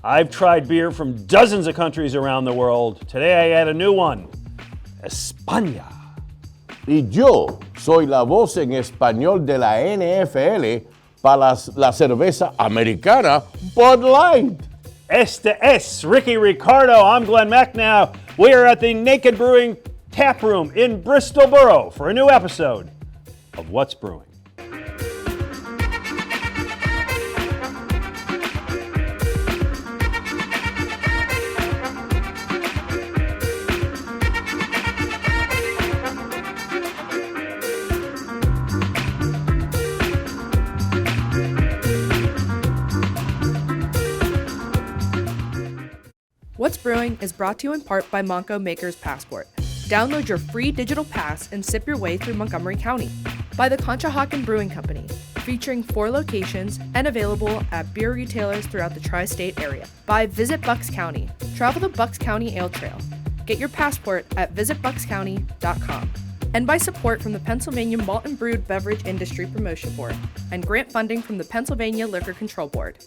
I've tried beer from dozens of countries around the world. Today I add a new one, España. Y yo soy la voz en español de la NFL para la cerveza americana Bud Light. Este es Ricky Ricardo. I'm Glen Macnow. We are at the Naked Brewing Tap Room in Bristol Borough for a new episode of What's Brewing. What's Brewing is brought to you in part by Monco Maker's Passport. Download your free digital pass and sip your way through Montgomery County. By the Conshohocken Brewing Company, featuring 4 locations and available at beer retailers throughout the tri-state area. By Visit Bucks County. Travel the Bucks County Ale Trail. Get your passport at visitbuckscounty.com. And by support from the Pennsylvania Malt and Brewed Beverage Industry Promotion Board and grant funding from the Pennsylvania Liquor Control Board.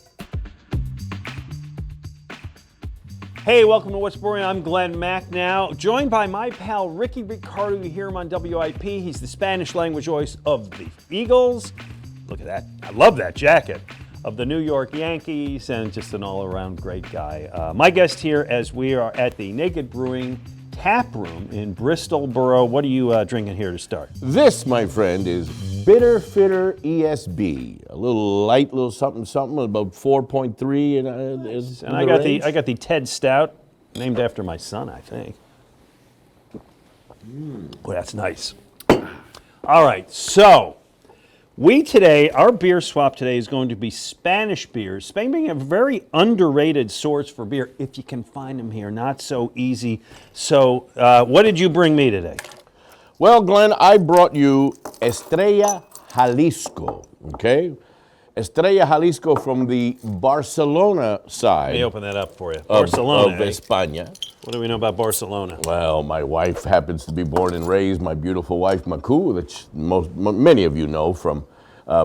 Hey, welcome to What's Brewing. I'm Glen Macnow, joined by my pal Ricky Ricardo. You hear him on WIP. He's the Spanish language voice of the Eagles. Look at that. I love that jacket. Of the New York Yankees, and just an all-around great guy. My guest here, as we are at the Naked Brewing Tap Room in Bristol Borough. What are you drinking here to start? This, my friend, is Bitter Fitter ESB. A little light, little something, about 4.3. And I got the Ted Stout, named after my son, I think. Boy, that's nice. All right, so our beer swap today is going to be Spanish beers. Spain being a very underrated source for beer, if you can find them here. Not so easy. So what did you bring me today? Well, Glenn, I brought you Estrella Jalisco, okay? Estrella Jalisco from the Barcelona side. Let me open that up for you. Barcelona, of España. What do we know about Barcelona? Well, my wife happens to be born and raised, my beautiful wife, Maku, that many of you know from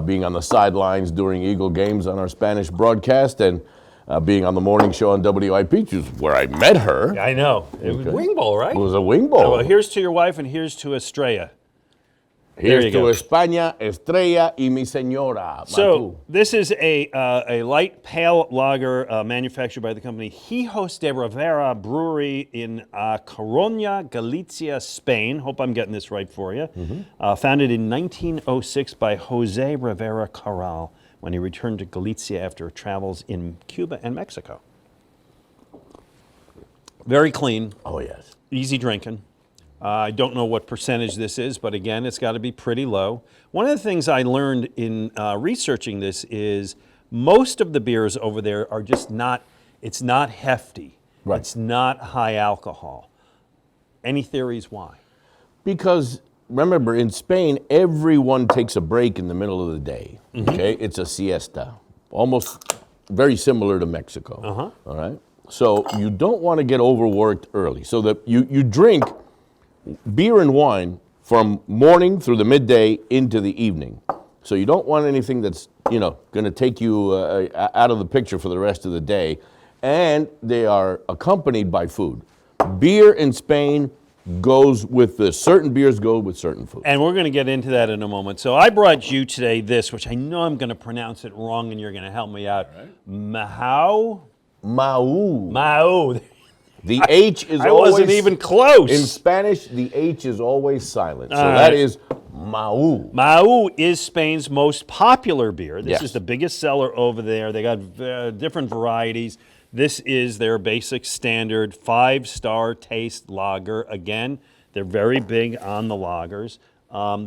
being on the sidelines during Eagle games on our Spanish broadcast and being on the morning show on WIP, which is where I met her. Yeah, I know. It was Wing Bowl, right? It was a Wing Bowl. Well, here's to your wife and here's to Estrella. Here's to España, Estrella y mi señora. So this is a light pale lager manufactured by the company Hijos de Rivera Brewery in Coruña, Galicia, Spain. Hope I'm getting this right for you. Founded in 1906 by Jose Rivera Corral when he returned to Galicia after travels in Cuba and Mexico. Very clean. Oh, yes. Easy drinking. I don't know what percentage this is, but again, it's got to be pretty low. One of the things I learned in researching this is most of the beers over there are just it's not hefty. Right. It's not high alcohol. Any theories why? Because remember, in Spain, everyone takes a break in the middle of the day, okay? It's a siesta, almost very similar to Mexico, all right? So you don't want to get overworked early. So that you drink beer and wine from morning through the midday into the evening. So you don't want anything that's, going to take you out of the picture for the rest of the day. And they are accompanied by food. Beer in Spain goes with certain beers go with certain food. And we're going to get into that in a moment. So I brought you today this, which I know I'm going to pronounce it wrong and you're going to help me out. Right. Mau. The H is I always... wasn't even close. In Spanish, the H is always silent. So that is Mau. Mau is Spain's most popular beer. This is the biggest seller over there. They got different varieties. This is their basic standard 5-star taste lager. Again, they're very big on the lagers.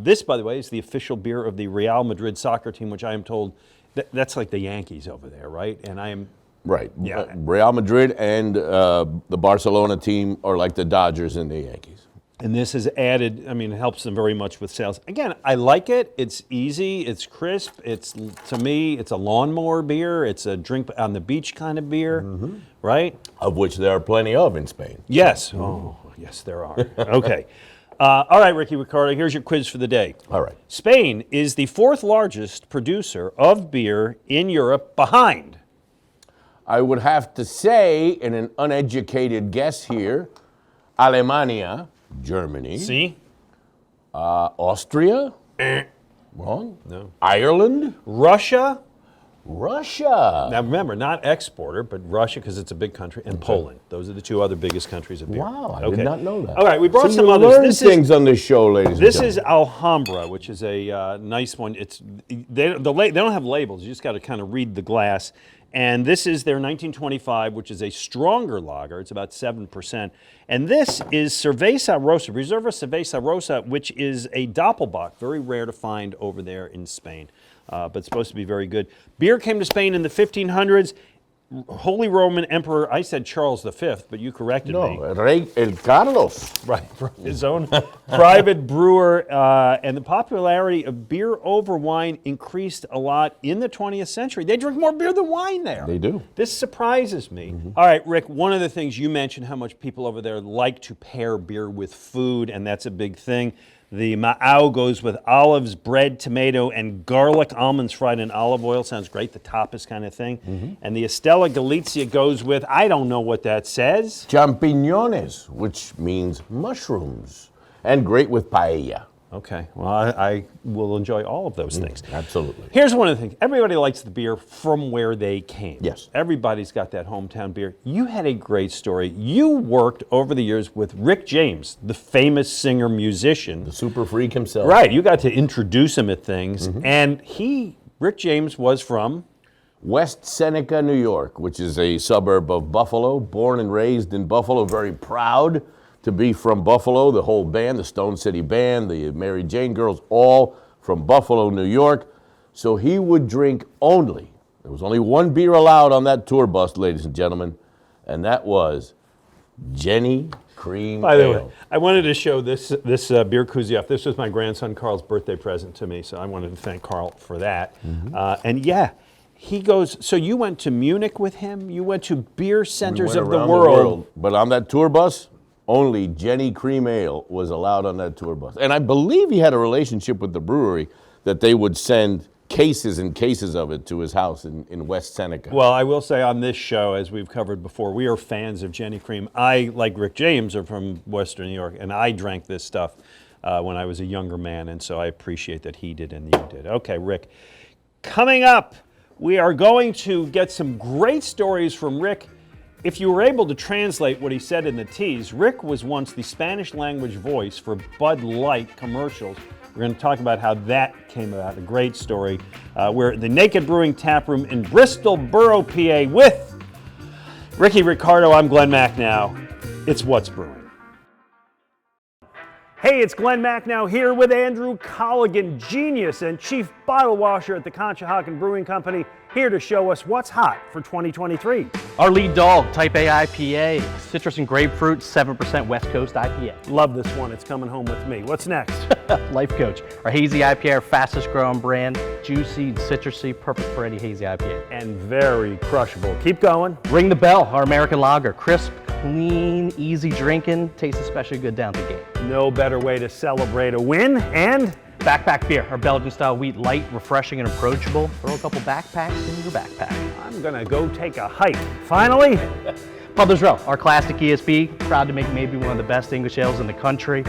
This, by the way, is the official beer of the Real Madrid soccer team, which I am told that's like the Yankees over there, right? And I am... Right. Yeah. Real Madrid and the Barcelona team are like the Dodgers and the Yankees. And this has added, it helps them very much with sales. Again, I like it. It's easy. It's crisp. To me, it's a lawnmower beer. It's a drink on the beach kind of beer, right? Of which there are plenty of in Spain. Yes. Oh, yes, there are. Okay. All right, Ricky Ricardo, here's your quiz for the day. All right. Spain is the 4th largest producer of beer in Europe behind I would have to say, in an uneducated guess here, Alemania, Germany. See? Austria? Wrong. No. Ireland? Russia? Russia. Now remember, not exporter, but Russia because it's a big country, and Poland. Those are the two other biggest countries of beer. Wow, I did not know that. All right, we brought So some you others. learn This things on this show, ladies and This gentlemen. is Alhambra, which is a nice one. They don't have labels. You just got to kind of read the glass. And this is their 1925, which is a stronger lager. It's about 7%. And this is Cerveza Rosa, Reserva Cerveza Rosa, which is a Doppelbock, very rare to find over there in Spain, but it's supposed to be very good. Beer came to Spain in the 1500s. Holy Roman Emperor, I said Charles V, but you corrected me. No, Rey El Carlos. Right, from his own private brewer, and the popularity of beer over wine increased a lot in the 20th century. They drink more beer than wine there. They do. This surprises me. All right, Rick, one of the things you mentioned, how much people over there like to pair beer with food, and that's a big thing. The Macnow goes with olives, bread, tomato, and garlic, almonds fried in olive oil. Sounds great, the tapas kind of thing. And the Estella Galicia goes with, I don't know what that says. Champiñones, which means mushrooms, and great with paella. Okay, well, I will enjoy all of those things. Absolutely. Here's one of the things. Everybody likes the beer from where they came. Yes. Everybody's got that hometown beer. You had a great story. You worked over the years with Rick James, the famous singer-musician. The super freak himself. Right, you got to introduce him at things. And Rick James was from? West Seneca, New York, which is a suburb of Buffalo, born and raised in Buffalo, very proud to be from Buffalo. The whole band, the Stone City Band, the Mary Jane Girls, all from Buffalo, New York. So he would drink only, there was only one beer allowed on that tour bus, ladies and gentlemen, and that was Jenny Cream By the Ale. way, I wanted to show this beer koozie off. This was my grandson Carl's birthday present to me, so I wanted to thank Carl for that. And yeah, he goes, so you went to Munich with him? You went to beer centers We went of the around world. But on that tour bus, only Jenny Cream Ale was allowed on that tour bus. And I believe he had a relationship with the brewery that they would send cases and cases of it to his house in West Seneca. Well, I will say on this show, as we've covered before, we are fans of Jenny Cream. I, like Rick James, are from Western New York, and I drank this stuff when I was a younger man, and so I appreciate that he did and you did. Okay, Rick. Coming up, we are going to get some great stories from Rick. If you were able to translate what he said in the tease, Rick was once the Spanish language voice for Bud Light commercials. We're going to talk about how that came about, a great story. We're at the Naked Brewing Tap Room in Bristol Borough, PA with Ricky Ricardo. I'm Glen Macnow. It's What's Brewing. Hey, it's Glen Macnow here with Andrew Colligan, genius and chief bottle washer at the Conshohocken Brewing Company, here to show us what's hot for 2023. Our lead dog, Type A IPA, citrus and grapefruit, 7% West Coast IPA. Love this one. It's coming home with me. What's next? Life Coach, our hazy IPA, our fastest growing brand, juicy and citrusy, perfect for any hazy IPA. And very crushable. Keep going. Ring the Bell, our American lager, crisp, clean, easy drinking, tastes especially good down the gate. No better way to celebrate a win. And Backpack beer, our Belgian style wheat, light, refreshing, and approachable. Throw a couple backpacks in your backpack. I'm gonna go take a hike. Finally, Mother's Row, our classic ESB, proud to make maybe one of the best English ales in the country.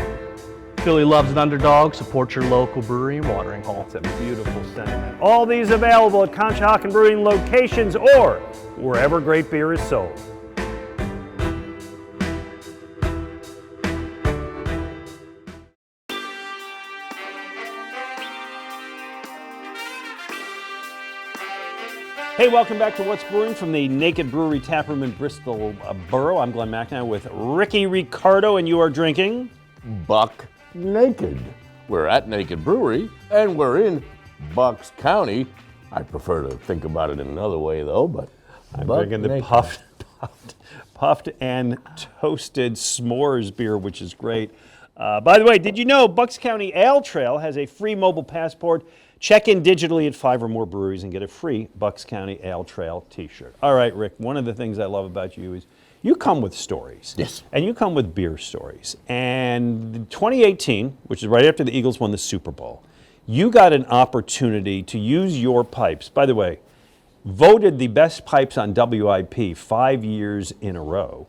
Philly loves an underdog, support your local brewery and watering hole. it's a beautiful sentiment. All these available at Conshohocken Brewing locations or wherever great beer is sold. Hey, welcome back to What's Brewing from the Naked Brewery Tap Room in Bristol Borough. I'm Glen Macnow with Ricky Ricardo, and you are drinking Buck Naked. We're at Naked Brewery, and we're in Bucks County. I prefer to think about it in another way, though, but I'm Buck drinking the Naked. puffed and toasted s'mores beer, which is great. By the way, did you know Bucks County Ale Trail has a free mobile passport? Check in digitally at 5 or more breweries and get a free Bucks County Ale Trail t-shirt. All right, Rick, one of the things I love about you is you come with stories. Yes. And you come with beer stories. And 2018, which is right after the Eagles won the Super Bowl, you got an opportunity to use your pipes. By the way, voted the best pipes on WIP 5 years in a row.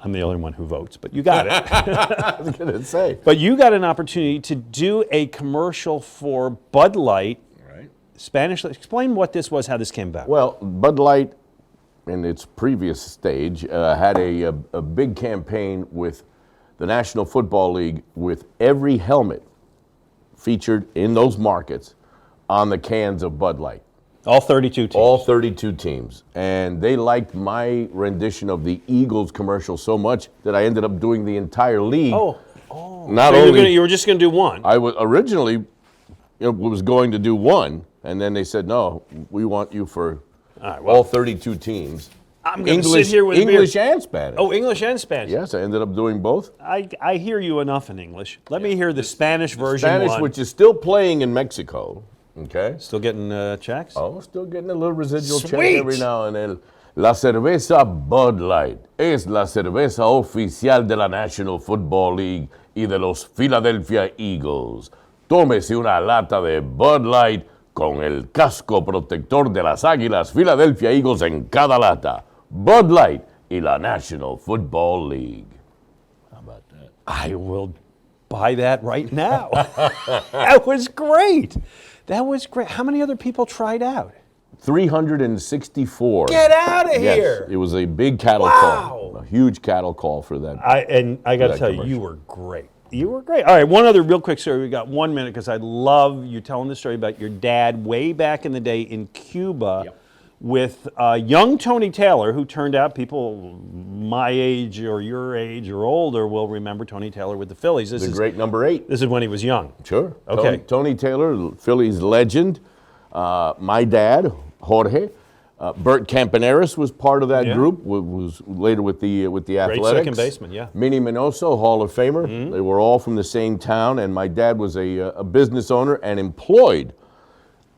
I'm the only one who votes, but you got it. I was going to say. But you got an opportunity to do a commercial for Bud Light. Right. Spanish. Explain what this was, how this came about. Well, Bud Light, in its previous stage, had a big campaign with the National Football League with every helmet featured in those markets on the cans of Bud Light. All 32 teams. All 32 teams. And they liked my rendition of the Eagles commercial so much that I ended up doing the entire league. Not So only you were just going to do one. I was originally was going to do one, and then they said, no, we want you for all 32 teams. I'm going to sit here with English beer. and Spanish. Oh, English and Spanish. Yes, I ended up doing both. I hear you enough in English. Let me hear the Spanish version. Spanish, one. which is still playing in Mexico. Okay. Still getting checks? Oh, still getting a little residual check Sweet. every now and then. La cerveza Bud Light es la cerveza oficial de la National Football League y de los Philadelphia Eagles. Tómese una lata de Bud Light con el casco protector de las Águilas Philadelphia Eagles en cada lata. Bud Light y la National Football League. How about that? I will buy that right now. That was great. That was great. How many other people tried out? 364. Get out of Yes, here. it was a big cattle call. A huge cattle call for that. I got to tell you, you were great. You were great. All right, one other real quick story. We got 1 minute because I love you telling the story about your dad way back in the day in Cuba with young Tony Taylor, who turned out people my age or your age or older will remember Tony Taylor with the Phillies. This The is great number 8. This is when he was young. Sure. Okay. Tony Taylor, Phillies legend. My dad, Jorge. Bert Campaneris was part of that group. Was later with the Athletics. Great second baseman, yeah. Minnie Minoso, Hall of Famer. They were all from the same town, and my dad was a business owner and employed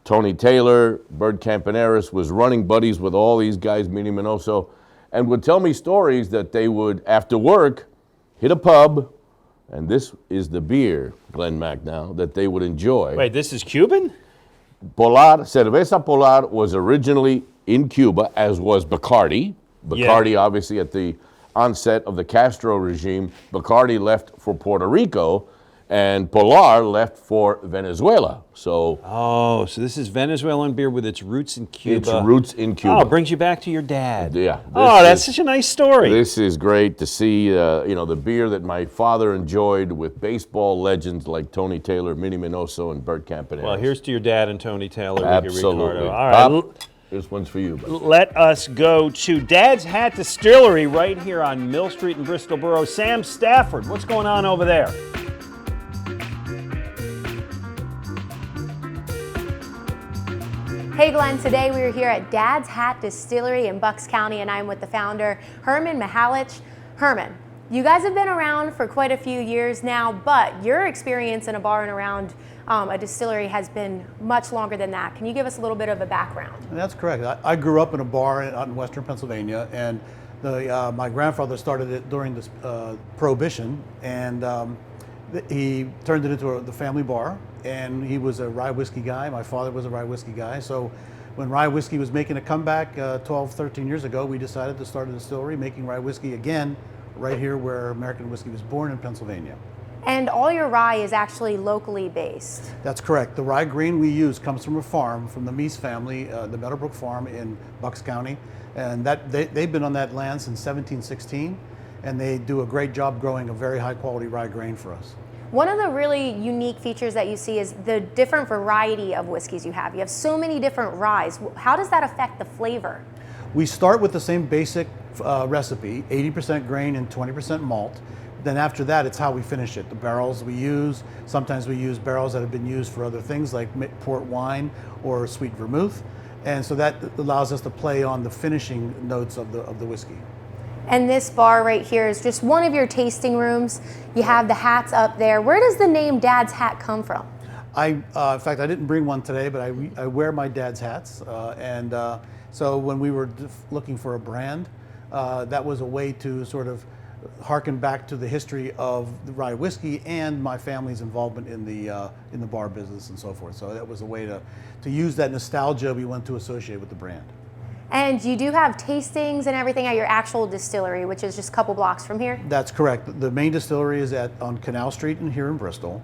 Tony Taylor. Bert Campaneris was running buddies with all these guys, Minnie Minoso, and would tell me stories that they would, after work, hit a pub, and this is the beer, Glen Macnow, that they would enjoy. Wait, this is Cuban? Polar, Cerveza Polar was originally in Cuba, as was Bacardi. Bacardi, obviously, at the onset of the Castro regime, Bacardi left for Puerto Rico, and Polar left for Venezuela. So, so this is Venezuelan beer with its roots in Cuba. its roots in Cuba. Oh, it brings you back to your dad. Yeah. That's such a nice story. This is great to see, the beer that my father enjoyed with baseball legends like Tony Taylor, Minnie Minoso, and Bert Campaneris. Well, here's to your dad and Tony Taylor. Absolutely. Ricky Ricardo. All right. Pop, this one's for you. Buddy. Let us go to Dad's Hat Distillery right here on Mill Street in Bristol Borough. Sam Stafford, what's going on over there? Hey Glenn, today we are here at Dad's Hat Distillery in Bucks County, and I'm with the founder, Herman Mihalich. Herman, you guys have been around for quite a few years now, but your experience in a bar and around a distillery has been much longer than that. Can you give us a little bit of a background? That's correct. I grew up in a bar out in western Pennsylvania, and my grandfather started it during this Prohibition, and he turned it into the family bar, and he was a rye whiskey guy. My father was a rye whiskey guy. So when rye whiskey was making a comeback 12, 13 years ago, we decided to start a distillery making rye whiskey again right here where American whiskey was born in Pennsylvania. And all your rye is actually locally based. That's correct. The rye grain we use comes from a farm, from the Meese family, the Meadowbrook Farm in Bucks County. And they've been on that land since 1716, and they do a great job growing a very high quality rye grain for us. One of the really unique features that you see is the different variety of whiskeys you have. You have so many different ryes. How does that affect the flavor? We start with the same basic recipe, 80% grain and 20% malt. Then after that, it's how we finish it. The barrels we use, sometimes we use barrels that have been used for other things like port wine or sweet vermouth. And so that allows us to play on the finishing notes of the whiskey. And this bar right here is just one of your tasting rooms. You have the hats up there. Where does the name Dad's Hat come from? In fact, I didn't bring one today, but I wear my dad's hats. So when we were looking for a brand, that was a way to sort of harken back to the history of the rye whiskey and my family's involvement in the bar business and so forth. So that was a way to use that nostalgia we want to associate with the brand. And you do have tastings and everything at your actual distillery, which is just a couple blocks from here? That's correct. The main distillery is on Canal Street here in Bristol.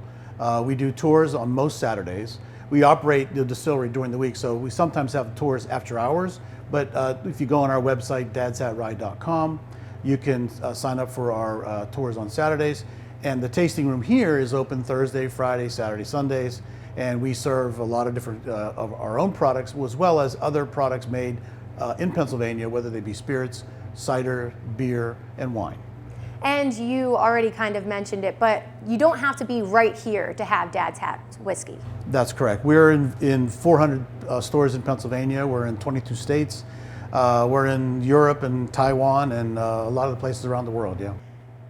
We do tours on most Saturdays. We operate the distillery during the week, so we sometimes have tours after hours, but if you go on our website, dadshatrye.com, you can sign up for our tours on Saturdays. And the tasting room here is open Thursday, Friday, Saturday, Sundays, and we serve a lot of different of our own products, as well as other products made in Pennsylvania, whether they be spirits, cider, beer, and wine. And you already kind of mentioned it, but you don't have to be right here to have Dad's Hat whiskey. That's correct. We're in 400 stores in Pennsylvania. We're in 22 states. We're in Europe and Taiwan and a lot of the places around the world, yeah.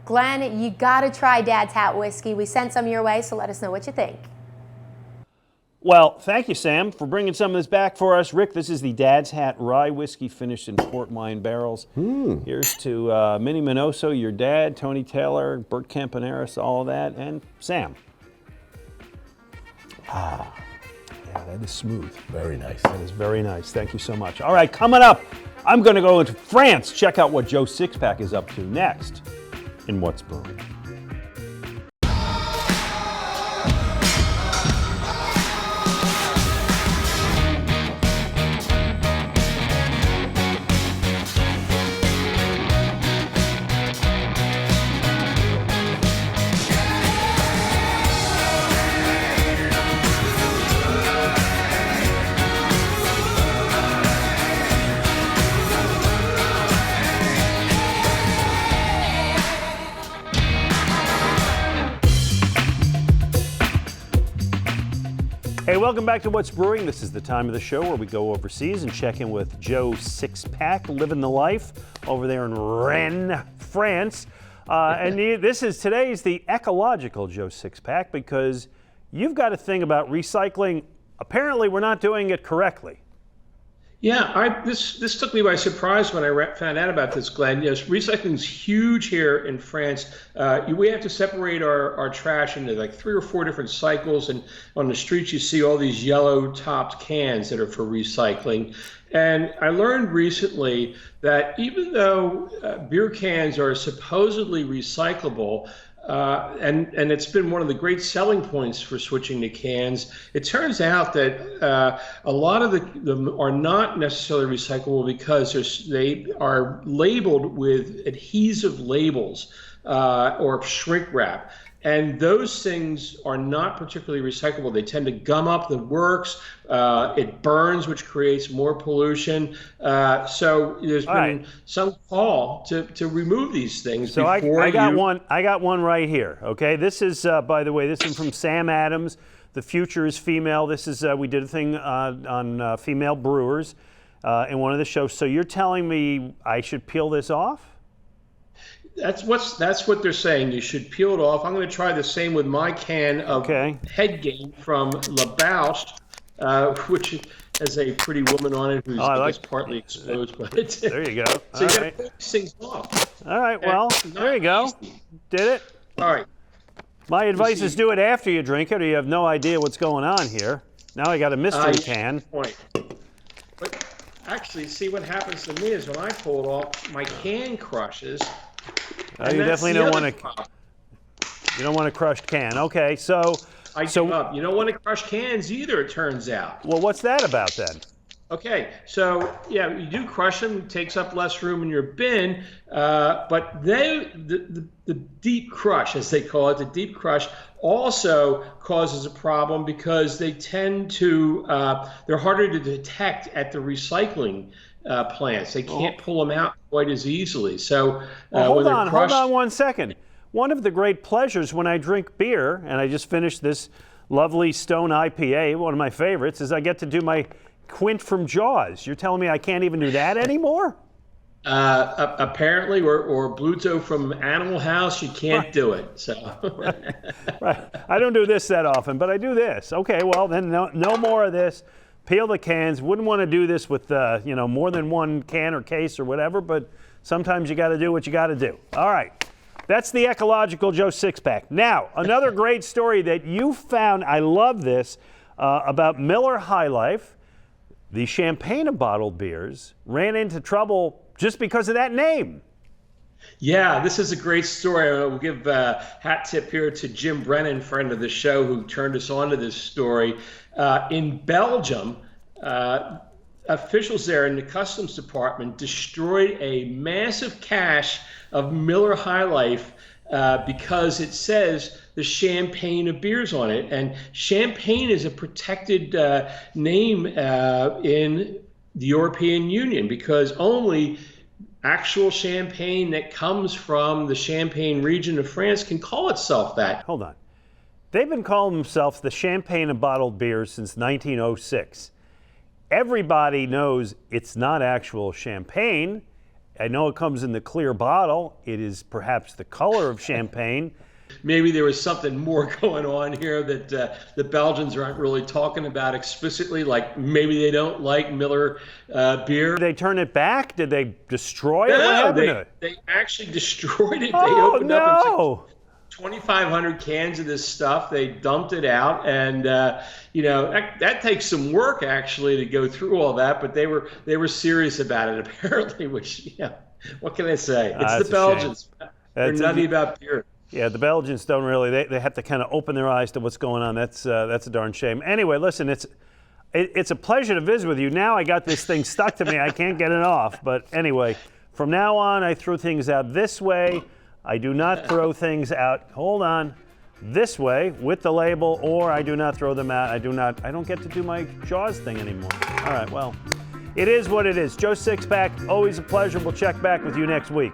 Glenn, you gotta try Dad's Hat whiskey. We sent some your way, so let us know what you think. Well, thank you, Sam, for bringing some of this back for us. Rick, this is the Dad's Hat Rye Whiskey finished in port wine barrels. Here's to Minnie Minoso, your dad, Tony Taylor, Bert Campaneris, all of that, and Sam. Yeah, that is smooth. Very nice. That is very nice. Thank you so much. All right, coming up, I'm going to go into France, check out what Joe Sixpack is up to next in What's Brewing. Hey, welcome back to What's Brewing. This is the time of the show where we go overseas and check in with Joe Sixpack, living the life over there in Rennes, France. Today's the ecological Joe Sixpack, because you've got a thing about recycling. Apparently, we're not doing it correctly. Yeah, this took me by surprise when I found out about this, Glenn. Yes, recycling's huge here in France. We have to separate our trash into like 3 or 4 different cycles, and on the streets you see all these yellow-topped cans that are for recycling. And I learned recently that even though beer cans are supposedly recyclable, and it's been one of the great selling points for switching to cans, it turns out that a lot of them are not necessarily recyclable because they are labeled with adhesive labels or shrink wrap. And those things are not particularly recyclable. They tend to gum up the works. It burns, which creates more pollution. So there's been some call to remove these things. So I got one right here. Okay, this is by the way, this is from Sam Adams. The future is female. This is we did a thing on female brewers in one of the shows. So you're telling me I should peel this off? That's what they're saying. You should peel it off. I'm going to try the same with my can of Head Game from La Bouche, which has a pretty woman on it who's partly exposed. But there you go. So you got to pull these things off. All right. Well, there you go. Easy. Did it. All right. My advice is do it after you drink it, or you have no idea what's going on here. Now I got a mystery can. Point. But actually, see what happens to me is when I pull it off, my can crushes. You definitely don't want to. You don't want a crushed can. Okay, so you don't want to crush cans either. It turns out. Well, what's that about then? Okay, so yeah, you do crush them. It takes up less room in your bin, but the deep crush, as they call it, the deep crush also causes a problem because they tend to they're harder to detect at the recycling plants. They can't pull them out quite as easily. So hold on 1 second. One of the great pleasures when I drink beer, and I just finished this lovely Stone IPA, one of my favorites, is I get to do my Quint from Jaws. You're telling me I can't even do that anymore? Apparently, or Bluto from Animal House, you can't do it. So right. I don't do this that often, but I do this. Okay, well then no more of this. Peel the cans. Wouldn't want to do this with more than one can or case or whatever, but sometimes you got to do what you got to do. All right. That's the ecological Joe Sixpack. Now, another great story that you found, I love this, about Miller High Life. The Champagne of bottled beers ran into trouble just because of that name. Yeah, this is a great story. We'll give hat tip here to Jim Brennan, friend of the show, who turned us on to this story. In Belgium, officials there in the customs department destroyed a massive cache of Miller High Life because it says the Champagne of beers on it. And Champagne is a protected name in the European Union because only actual champagne that comes from the Champagne region of France can call itself that. Hold on. They've been calling themselves the Champagne of bottled beers since 1906. Everybody knows it's not actual champagne. I know it comes in the clear bottle. It is perhaps the color of champagne. Maybe there was something more going on here that the Belgians aren't really talking about explicitly, like maybe they don't like Miller beer. Did they turn it back? Did they destroy it? No, what happened to it? they actually destroyed it. They Oh, opened up and no. took 2,500 cans of this stuff. They dumped it out, and that takes some work actually to go through all that. But they were serious about it apparently. Which what can I say? It's That's the Belgians. They're That's nutty about beer. Yeah, the Belgians don't really. They have to kind of open their eyes to what's going on. That's a darn shame. Anyway, listen, it's a pleasure to visit with you. Now I got this thing stuck to me. I can't get it off. But anyway, from now on, I throw things out this way. I do not throw things out. Hold on, this way with the label, or I do not throw them out. I don't get to do my Jaws thing anymore. All right, well, it is what it is. Joe Sixpack, always a pleasure. We'll check back with you next week.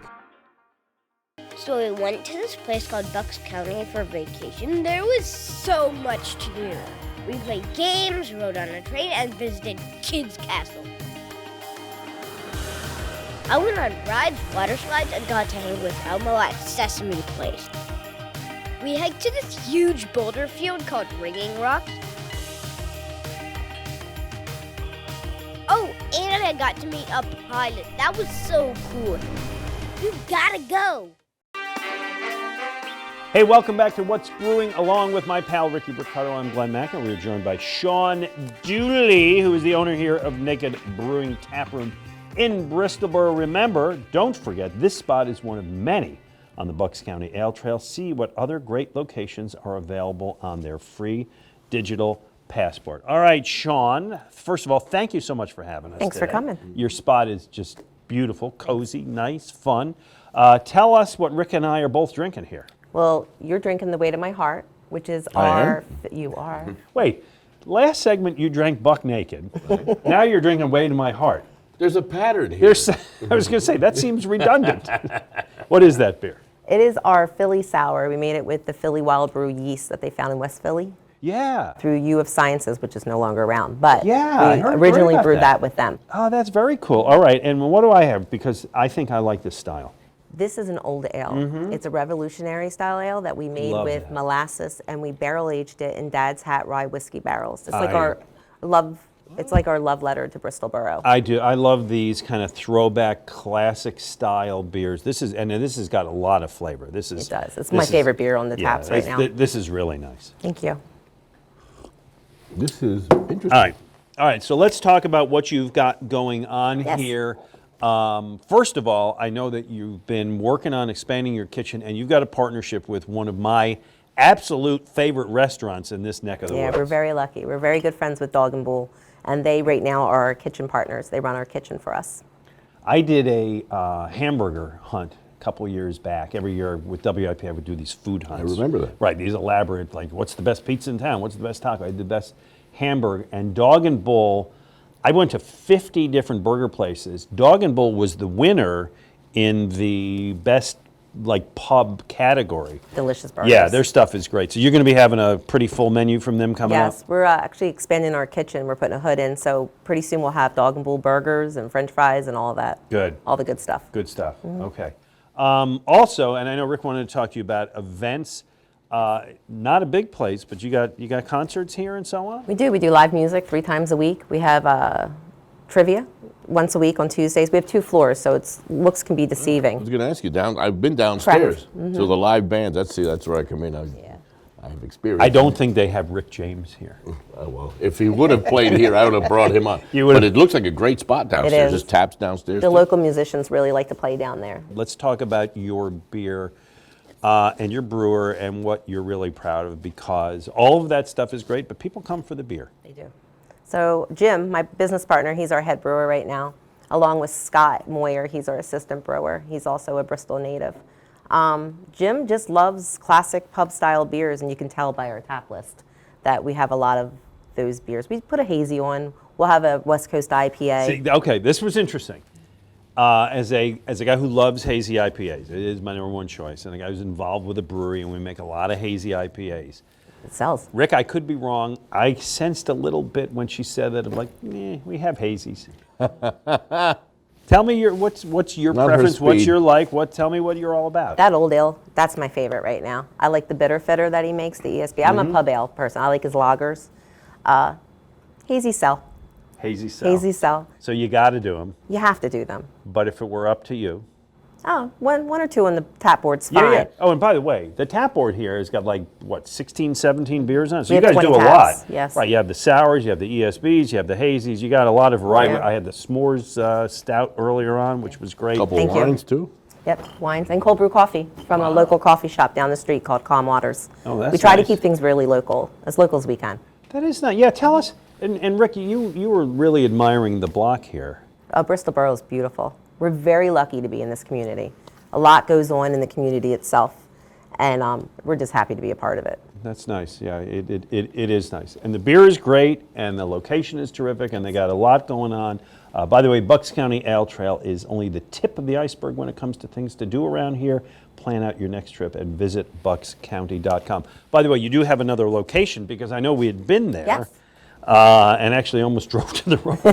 So we went to this place called Bucks County for vacation. There was so much to do. We played games, rode on a train, and visited Kids Castle. I went on rides, water slides, and got to hang with Elmo at Sesame Place. We hiked to this huge boulder field called Ringing Rocks. Oh, and I got to meet a pilot. That was so cool. You gotta go. Hey, welcome back to What's Brewing, along with my pal Ricky Ricardo. I'm Glen Macnow. We are joined by Sean Dooley, who is the owner here of Naked Brewing Taproom in Bristolboro. Remember, don't forget, this spot is one of many on the Bucks County Ale Trail. See what other great locations are available on their free digital passport. All right, Sean, first of all, thank you so much for having us Thanks today. for coming. Your spot is just beautiful, cozy, nice, fun. Tell us what Rick and I are both drinking here. Well, you're drinking the Way to My Heart, which is you are. Wait, last segment you drank buck naked. Now you're drinking Way to My Heart. There's a pattern here. I was going to say, that seems redundant. What is that beer? It is our Philly Sour. We made it with the Philly Wild Brew yeast that they found in West Philly Yeah. through U of Sciences, which is no longer around. But Yeah, we I heard originally about brewed that. that with them. Oh, that's very cool. All right, and what do I have? Because I think I like this style. This is an old ale. It's a revolutionary style ale that we made Love with that. molasses, and we barrel aged it in Dad's Hat rye whiskey barrels. It's like I- our love. It's like our love letter to Bristolboro. I do. I love these kind of throwback classic style beers. This has got a lot of flavor. This is. It does. It's my favorite beer on the taps right now. This is really nice. Thank you. This is interesting. All right. So let's talk about what you've got going on Yes. here. First of all, I know that you've been working on expanding your kitchen, and you've got a partnership with one of my absolute favorite restaurants in this neck of the Yeah, woods. we're very lucky. We're very good friends with Dog and Bull, and they right now are our kitchen partners. They run our kitchen for us. I did a hamburger hunt a couple years back. Every year with WIP, I would do these food hunts. I remember that. Right, these elaborate, like, what's the best pizza in town? What's the best taco? I did the best hamburger. And Dog and Bull, I went to 50 different burger places. Dog and Bull was the winner in the best, like, pub category. Delicious burgers. Yeah, their stuff is great. So you're going to be having a pretty full menu from them coming up? Yes, we're actually expanding our kitchen. We're putting a hood in, so pretty soon we'll have Dog and Bull burgers and French fries and all of that. Good. All the good stuff. Good stuff. Okay. Also, and I know Rick wanted to talk to you about events. Not a big place, but you got concerts here and so on? We do live music 3 times a week. We have trivia once a week on Tuesdays. We have 2 floors, so looks can be I deceiving. was going to ask you, I've been downstairs. Mm-hmm. So the live bands, that's where I come in. I have experience. I don't think they have Rick James here. Oh, well, if he would have played here, I would have brought him on. But it looks like a great spot downstairs. is. Just taps downstairs. The too. local musicians really like to play down there. Let's talk about your beer and your brewer and what you're really proud of, because all of that stuff is great, but people come for the beer. They do. So Jim, my business partner, he's our head brewer right now, along with Scott Moyer. He's our assistant brewer. He's also a Bristol native. Jim just loves classic pub-style beers, and you can tell by our tap list that we have a lot of those beers. We put a hazy on. We'll have a West Coast IPA. See, okay, this was interesting. As a guy who loves hazy IPAs, it is my number 1 choice, and a guy who's involved with a brewery, and we make a lot of hazy IPAs. It sells. Rick, I could be wrong. I sensed a little bit when she said that. I'm like, we have hazies. Tell me what's your Not her preference? What's speed. your like? Tell me what you're all about. That old ale, that's my favorite right now. I like the bitter fitter that he makes, the ESB. I'm a pub ale person. I like his lagers. Hazy sell. Hazy sell. Hazy sell. So you got to do them. You have to do them. But if it were up to you. Oh, one or two on the tap board's fine. Yeah. Oh, and by the way, the tap board here has got 16, 17 beers on it. So We you have guys 20 do a taps, lot. yes. Right, you have the sours, you have the ESBs, you have the hazies, you got a lot of variety. Yeah. I had the s'mores stout earlier on, which was great. Couple Thank you. wines, too. Yep, wines and cold brew coffee from a local coffee shop down the street called Calm Waters. Oh, that's We try nice. to keep things really local as we can. That is nice. Yeah, tell us. And Ricky, you were really admiring the block here. Bristol Borough is beautiful. We're very lucky to be in this community. A lot goes on in the community itself, and we're just happy to be a part of it. That's nice. Yeah, it is nice. And the beer is great, and the location is terrific, and they got a lot going on. By the way, Bucks County Ale Trail is only the tip of the iceberg when it comes to things to do around here. Plan out your next trip and visit buckscounty.com. By the way, you do have another location, because I know we had been there. Yes. And actually almost drove to the wrong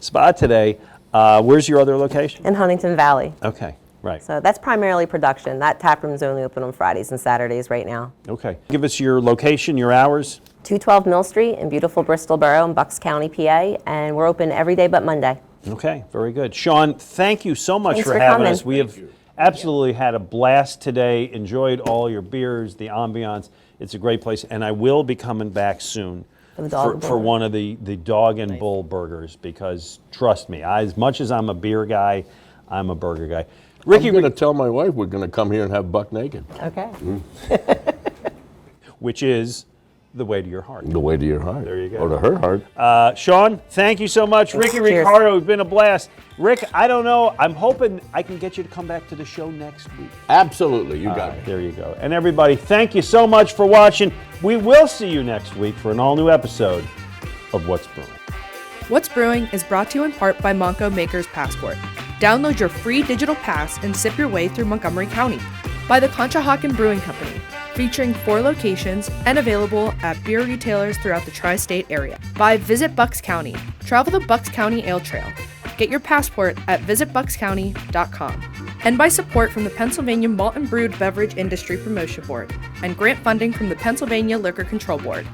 spot today. Where's your other location? In Huntington Valley. Okay, right. So that's primarily production. That tap room's only open on Fridays and Saturdays right now. Okay. Give us your location, your hours. 212 Mill Street in beautiful Bristol Borough in Bucks County, PA, and we're open every day but Monday. Okay, very good. Sean, thank you so much Thanks for for having coming. us. We have absolutely had a blast today, enjoyed all your beers, the ambiance. It's a great place, and I will be coming back soon for one of the dog and bull burgers, because trust me, as much as I'm a beer guy, I'm a burger guy. Ricky, I'm going to tell my wife we're going to come here and have buck naked. Okay. which is the way to your heart. The way to your heart. There you go. Or to her heart. Sean, thank you so much. Ricky Cheers. Ricardo, it's been a blast. Rick, I don't know. I'm hoping I can get you to come back to the show next week. Absolutely. You got it. There you go. And everybody, thank you so much for watching. We will see you next week for an all-new episode of What's Brewing. What's Brewing is brought to you in part by Monco Maker's Passport. Download your free digital pass and sip your way through Montgomery County. By the Conshohocken Brewing Company, featuring 4 locations and available at beer retailers throughout the tri-state area. By Visit Bucks County. Travel the Bucks County Ale Trail. Get your passport at visitbuckscounty.com. And by support from the Pennsylvania Malt and Brewed Beverage Industry Promotion Board and grant funding from the Pennsylvania Liquor Control Board.